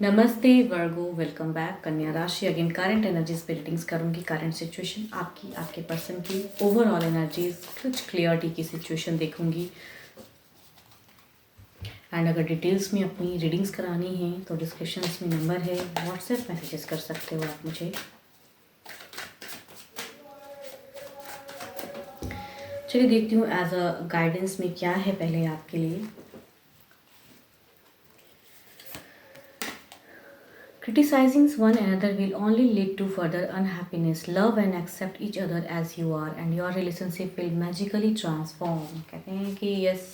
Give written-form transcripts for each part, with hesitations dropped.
नमस्ते वर्गो, welcome back. कन्या राशि अगेन करंट एनर्जीज पे रीडिंग्स करूंगी। करंट सिचुएशन आपकी, आपके पर्सन की, ओवरऑल एनर्जीज, कुछ क्लियरिटी की सिचुएशन देखूंगी। एंड अगर डिटेल्स में अपनी रीडिंग्स करानी है तो डिस्क्रिप्शंस में नंबर है, व्हाट्सएप मैसेजेस कर सकते हो आप मुझे। चलिए देखती हूँ एज अ गाइडेंस में क्या है पहले आपके लिए। Criticizing one another will only lead to further unhappiness. Love and accept each other as you are, and your relationship will magically transform. कहते हैं कि यस,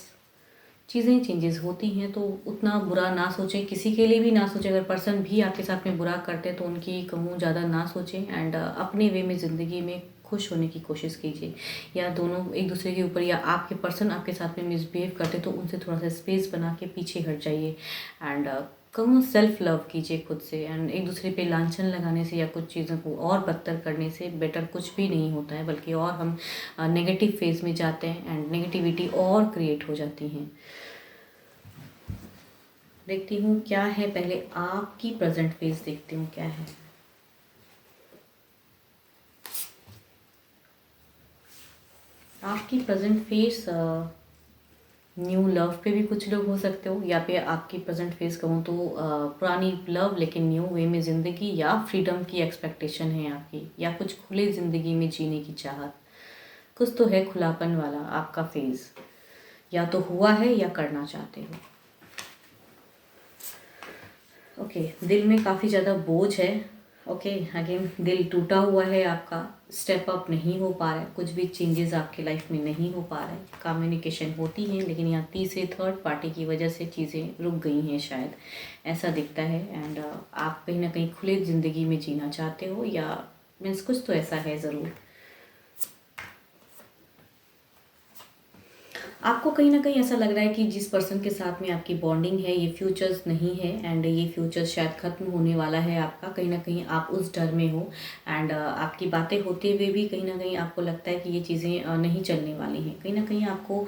चीज़ें चेंजेस होती हैं तो उतना बुरा ना सोचें, किसी के लिए भी ना सोचें। अगर पर्सन भी आपके साथ में बुरा करते हैं तो उनकी कहूँ ज़्यादा ना सोचें। एंड अपने वे में ज़िंदगी में खुश होने की कोशिश कीजिए। या दोनों एक दूसरे के ऊपर, या आपके पर्सन आपके साथ में मिसबिहेव करते तो उनसे थोड़ा सा स्पेस बना के पीछे हट जाइए। एंड कहूँ सेल्फ लव कीजिए खुद से। एंड एक दूसरे पे लांछन लगाने से या कुछ चीज़ों को और बदतर करने से बेटर कुछ भी नहीं होता है, बल्कि और हम नेगेटिव फेज में जाते हैं एंड नेगेटिविटी और क्रिएट हो जाती हैं। देखती हूँ क्या है, पहले आपकी प्रेजेंट फेज देखती हूँ क्या है। आपकी प्रेजेंट फेस न्यू लव पे भी कुछ लोग हो सकते हो, या फिर आपकी प्रेजेंट फेस कहूँ तो पुरानी लव लेकिन न्यू वे में ज़िंदगी, या फ्रीडम की एक्सपेक्टेशन है आपकी, या कुछ खुले ज़िंदगी में जीने की चाहत। कुछ तो है खुलापन वाला आपका फेज, या तो हुआ है या करना चाहते हो। ओके, दिल में काफ़ी ज़्यादा बोझ है। ओके, अगेन दिल टूटा हुआ है आपका, स्टेप अप नहीं हो पा रहा है, कुछ भी चेंजेस आपके लाइफ में नहीं हो पा रहा है। कम्युनिकेशन होती है लेकिन यहाँ तीसरे थर्ड पार्टी की वजह से चीज़ें रुक गई हैं शायद, ऐसा दिखता है। एंड आप कहीं ना कहीं खुले ज़िंदगी में जीना चाहते हो, या मीन्स कुछ तो ऐसा है ज़रूर। आपको कहीं ना कहीं ऐसा लग रहा है कि जिस पर्सन के साथ में आपकी बॉन्डिंग है ये फ्यूचर्स नहीं है, एंड ये फ्यूचर शायद ख़त्म होने वाला है आपका। कहीं ना कहीं आप उस डर में हो। एंड आपकी बातें होते हुए भी कहीं ना कहीं आपको लगता है कि ये चीज़ें नहीं चलने वाली हैं। कहीं ना कहीं आपको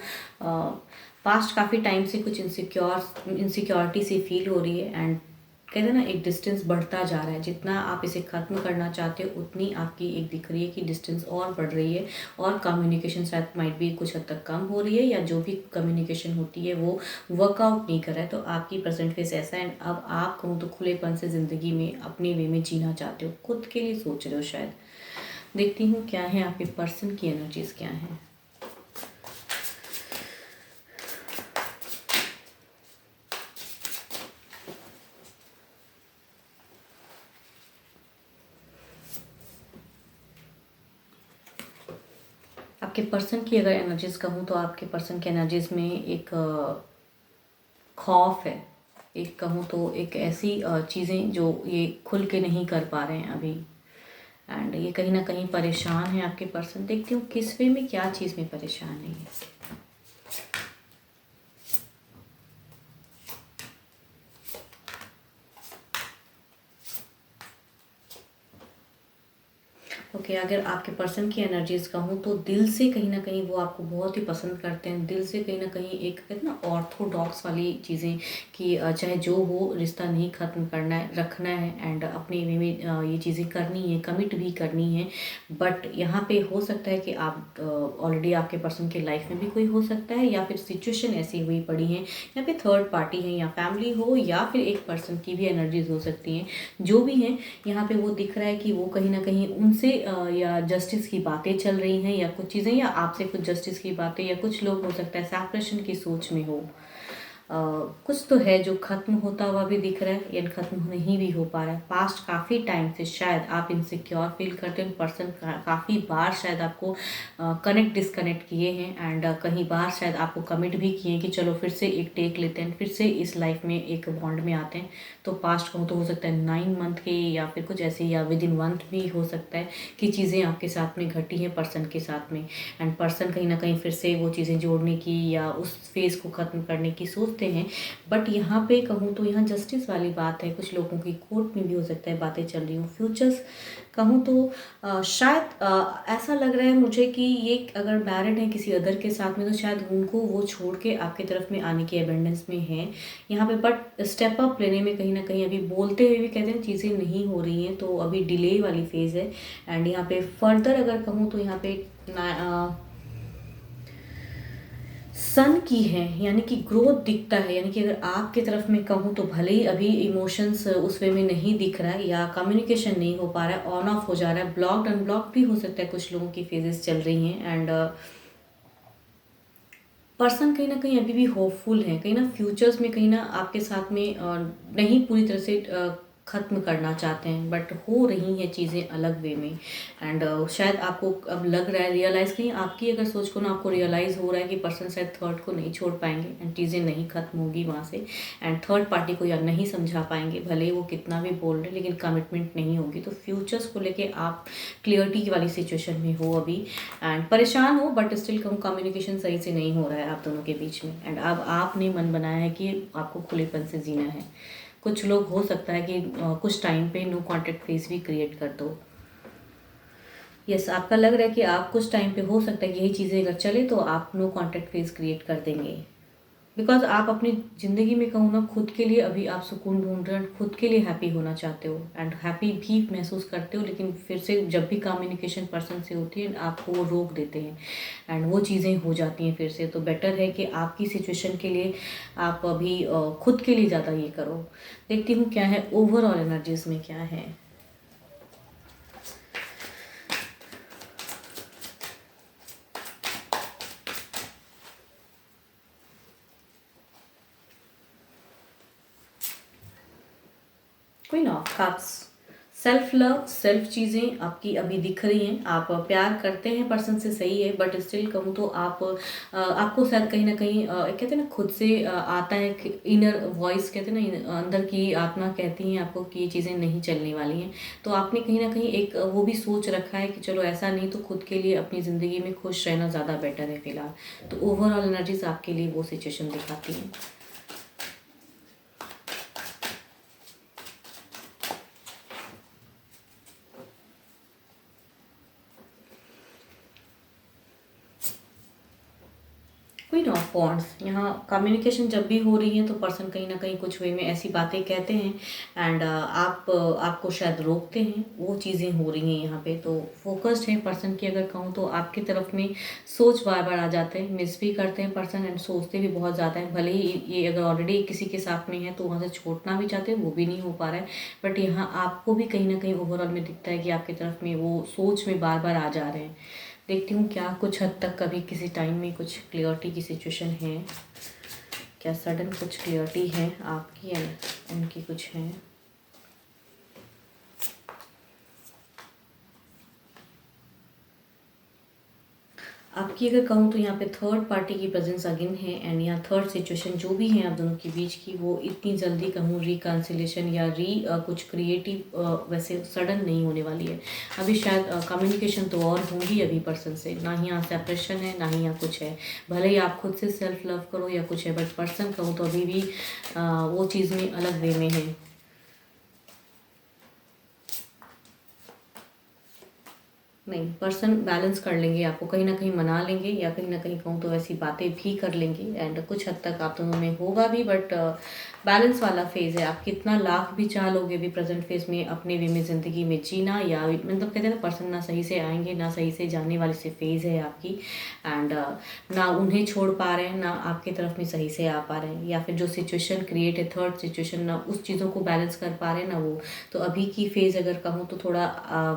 पास्ट काफ़ी टाइम से कुछ इनसिक्योरिटी सी फील हो रही है। एंड कहते हैं ना, एक डिस्टेंस बढ़ता जा रहा है। जितना आप इसे ख़त्म करना चाहते हो उतनी आपकी एक दिख रही है कि डिस्टेंस और बढ़ रही है, और कम्युनिकेशन शायद माइट भी कुछ हद तक कम हो रही है, या जो भी कम्युनिकेशन होती है वो वर्कआउट नहीं कर रहा है। तो आपकी प्रेजेंट फेस ऐसा है। अब आप कहूँ तो खुलेपन से ज़िंदगी में अपने वे में जीना चाहते हो, खुद के लिए सोच रहे हो शायद। देखती हूँ क्या है आपके पर्सन की एनर्जीज क्या है। आपके पर्सन की अगर एनर्जीज कहूँ तो आपके पर्सन की एनर्जीज में एक खौफ है। एक कहूँ तो एक ऐसी चीज़ें जो ये खुल के नहीं कर पा रहे हैं अभी। एंड ये कहीं ना कहीं परेशान है आपके पर्सन। देखती हूँ किस वे में, क्या चीज़ में परेशान है ये। ओके, अगर आपके पर्सन की एनर्जीज कहूँ तो दिल से कहीं ना कहीं वो आपको बहुत ही पसंद करते हैं। दिल से कहीं ना कहीं एक कहते हैं ना ऑर्थोडॉक्स वाली चीज़ें कि चाहे जो हो रिश्ता नहीं ख़त्म करना है, रखना है। एंड अपने वे में ये चीज़ें करनी है, कमिट भी करनी है। बट यहाँ पे हो सकता है कि आप ऑलरेडी आपके पर्सन के लाइफ में भी कोई हो सकता है, या फिर सिचुएशन ऐसी हुई पड़ी है, या फिर थर्ड पार्टी है, या फैमिली हो, या फिर एक पर्सन की भी एनर्जीज हो सकती हैं। जो भी हैं यहाँ पे वो दिख रहा है कि वो कहीं ना कहीं उनसे या जस्टिस की बातें चल रही हैं, या कुछ चीज़ें, या आपसे कुछ जस्टिस की बातें, या कुछ लोग हो सकता है सेपरेशन की सोच में हो। कुछ तो है जो ख़त्म होता हुआ भी दिख रहा है, या ख़त्म नहीं भी हो पा रहा है। पास्ट काफ़ी टाइम से शायद आप इनसिक्योर फील करते हैं। पर्सन काफ़ी बार शायद आपको कनेक्ट डिसकनेक्ट किए हैं। एंड कहीं बार शायद आपको कमिट भी किए हैं कि चलो फिर से एक टेक लेते हैं, फिर से इस लाइफ में एक बॉन्ड में आते हैं। तो पास्ट कहूँ तो हो सकता है 9 मंथ के, या फिर कुछ ऐसे, या विद इन मंथ भी हो सकता है कि चीज़ें आपके साथ में घटी हैं पर्सन के साथ में। एंड पर्सन कहीं ना कहीं फिर से वो चीज़ें जोड़ने की या उस फेज़ को ख़त्म करने की सोचते देखते हैं। बट यहाँ पे कहूँ तो यहाँ जस्टिस वाली बात है, कुछ लोगों की कोर्ट में भी हो सकता है बातें चल रही हूँ। फ्यूचर्स कहूँ तो शायद ऐसा लग रहा है मुझे कि ये अगर मैरिड है किसी अदर के साथ में, तो शायद उनको वो छोड़ के आपकी तरफ में आने की एबेंडेंस में है यहाँ पे। बट स्टेप अप लेने में कहीं ना कहीं अभी बोलते हुए भी कहते हैं चीज़ें नहीं हो रही हैं, तो अभी डिले वाली फेज़ है। एंड यहाँ पे फर्दर अगर कहूँ तो यहाँ पे सन की है, यानी कि ग्रोथ दिखता है। यानी कि अगर आपकी तरफ में कहूँ तो भले ही अभी इमोशंस उस वे में नहीं दिख रहा है, या कम्युनिकेशन नहीं हो पा रहा है, ऑन ऑफ हो जा रहा है, ब्लॉक्ड अनब्लॉक भी हो सकता है, कुछ लोगों की फेजेस चल रही हैं। एंड पर्सन कहीं ना कहीं अभी भी होपफुल है, कहीं ना फ्यूचर्स में कहीं ना आपके साथ में नहीं पूरी तरह से ख़त्म करना चाहते हैं, बट हो रही हैं चीज़ें अलग वे में। एंड शायद आपको अब लग रहा है, रियलाइज़ कहीं आपकी अगर सोच को ना आपको रियलाइज़ हो रहा है कि पर्सन शायद थर्ड को नहीं छोड़ पाएंगे एंड चीज़ें नहीं ख़त्म होगी वहाँ से, एंड थर्ड पार्टी को या नहीं समझा पाएंगे, भले ही वो कितना भी बोल रहे लेकिन कमिटमेंट नहीं होगी। तो फ्यूचर्स को लेके आप क्लियरिटी वाली सिचुएशन में हो अभी, एंड परेशान हो, बट स्टिल कहूँ कम्युनिकेशन सही से नहीं हो रहा है आप दोनों के बीच में। एंड अब आपने मन बनाया है कि आपको खुलेपन से जीना है। कुछ लोग हो सकता है कि कुछ टाइम पे नो कॉन्टैक्ट फेस भी क्रिएट कर दो। यस, आपका लग रहा है कि आप कुछ टाइम पे हो सकता है कि यही चीज़ें अगर चले तो आप नो कॉन्टैक्ट फेस क्रिएट कर देंगे। बिकॉज आप अपनी ज़िंदगी में कहूँ ना खुद के लिए अभी आप सुकून ढूंढ रहे हैं, खुद के लिए हैप्पी होना चाहते हो एंड हैप्पी भी महसूस करते हो, लेकिन फिर से जब भी कम्युनिकेशन पर्सन से होती है आपको वो रोक देते हैं एंड वो चीज़ें हो जाती हैं फिर से। तो बेटर है कि आपकी सिचुएशन के लिए आप अभी खुद के लिए ज़्यादा ये करो। देखती हूँ क्या है ओवरऑल एनर्जीज में क्या है। Queen of cups, self love, self चीज़ें आपकी अभी दिख रही हैं। आप प्यार करते हैं पर्सन से, सही है, बट स्टिल कहूँ तो आप आपको शायद कहीं ना कहीं कहते हैं ना खुद से आता है इनर वॉइस, कहते हैं ना अंदर की आत्मा कहती है आपको कि ये चीज़ें नहीं चलने वाली हैं। तो आपने कहीं ना कहीं एक वो भी सोच रखा है कि चलो ऐसा नहीं तो खुद के लिए अपनी ज़िंदगी में खुश रहना ज़्यादा बेटर है फिलहाल। तो ओवरऑल एनर्जीज आपके लिए वो सिचुएशन दिखाती हैं। क्वीन ऑफ वॉन्ड्स, यहाँ कम्युनिकेशन जब भी हो रही है तो पर्सन कहीं ना कहीं कुछ वे में ऐसी बातें कहते हैं एंड आपको शायद रोकते हैं, वो चीज़ें हो रही हैं यहाँ पे। तो फोकस्ड है पर्सन की अगर कहूँ तो आपकी तरफ में सोच बार बार आ जाते हैं, मिस भी करते हैं पर्सन एंड सोचते भी बहुत ज़्यादा है। भले ही ये अगर ऑलरेडी किसी के साथ में है तो वहाँ से छोड़ना भी चाहते हैं, वो भी नहीं हो पा रहा है, बट यहाँ आपको भी कहीं ना कहीं ओवरऑल में दिखता है कि आपकी तरफ में वो सोच में बार बार आ जा रहे हैं। देखती हूँ क्या कुछ हद तक कभी किसी टाइम में कुछ क्लियरिटी की सिचुएशन है, क्या सडन कुछ क्लियरिटी है आपकी या उनकी कुछ है। आपकी अगर कहूँ तो यहाँ पे थर्ड पार्टी की प्रेजेंस अगेन है एंड यहाँ थर्ड सिचुएशन जो भी है आप दोनों के बीच की, वो इतनी जल्दी कहूँ रिकन्सिलेशन या कुछ क्रिएटिव वैसे सडन नहीं होने वाली है। अभी शायद कम्युनिकेशन तो और होंगी अभी पर्सन से, ना ही यहाँ सेपरेशन है ना ही यहाँ कुछ है। भले ही आप खुद से सेल्फ लव करो या कुछ है, बट पर्सन कहूँ तो अभी भी वो चीज़ में अलग वे में है। नहीं, पर्सन बैलेंस कर लेंगे, आपको कहीं ना कहीं मना लेंगे या कहीं ना कहीं कहूँ तो ऐसी बातें भी कर लेंगे एंड कुछ हद तक आप दोनों में होगा भी, बट बैलेंस वाला फेज़ है। आप कितना लाख भी चाह लोगे भी प्रेजेंट फेज में अपने वे में ज़िंदगी में जीना, या मतलब कहते हैं ना पर्सन ना सही से आएंगे ना सही से जाने वाली से फेज़ है आपकी एंड ना उन्हें छोड़ पा रहे हैं ना आपकी तरफ में सही से आ पा रहे हैं, या फिर जो सिचुएशन क्रिएट है थर्ड सिचुएशन ना उस चीज़ों को बैलेंस कर पा रहे हैं ना वो। तो अभी की फेज़ अगर कहूँ तो थोड़ा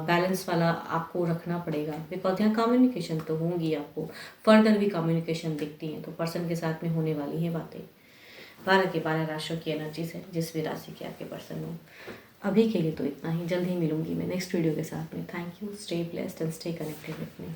बैलेंस वाला आपको रखना पड़ेगा, बिकॉज यहाँ कम्युनिकेशन तो होंगी, आपको फर्दर भी कम्युनिकेशन दिखती है, तो पर्सन के साथ में होने वाली हैं बातें। 12 के 12 राशियों की एनर्जीज है, जिस भी राशि के आपके पर्सन हो। अभी के लिए तो इतना ही, जल्द ही मिलूंगी मैं नेक्स्ट वीडियो के साथ में। Thank you, stay blessed and stay connected with me.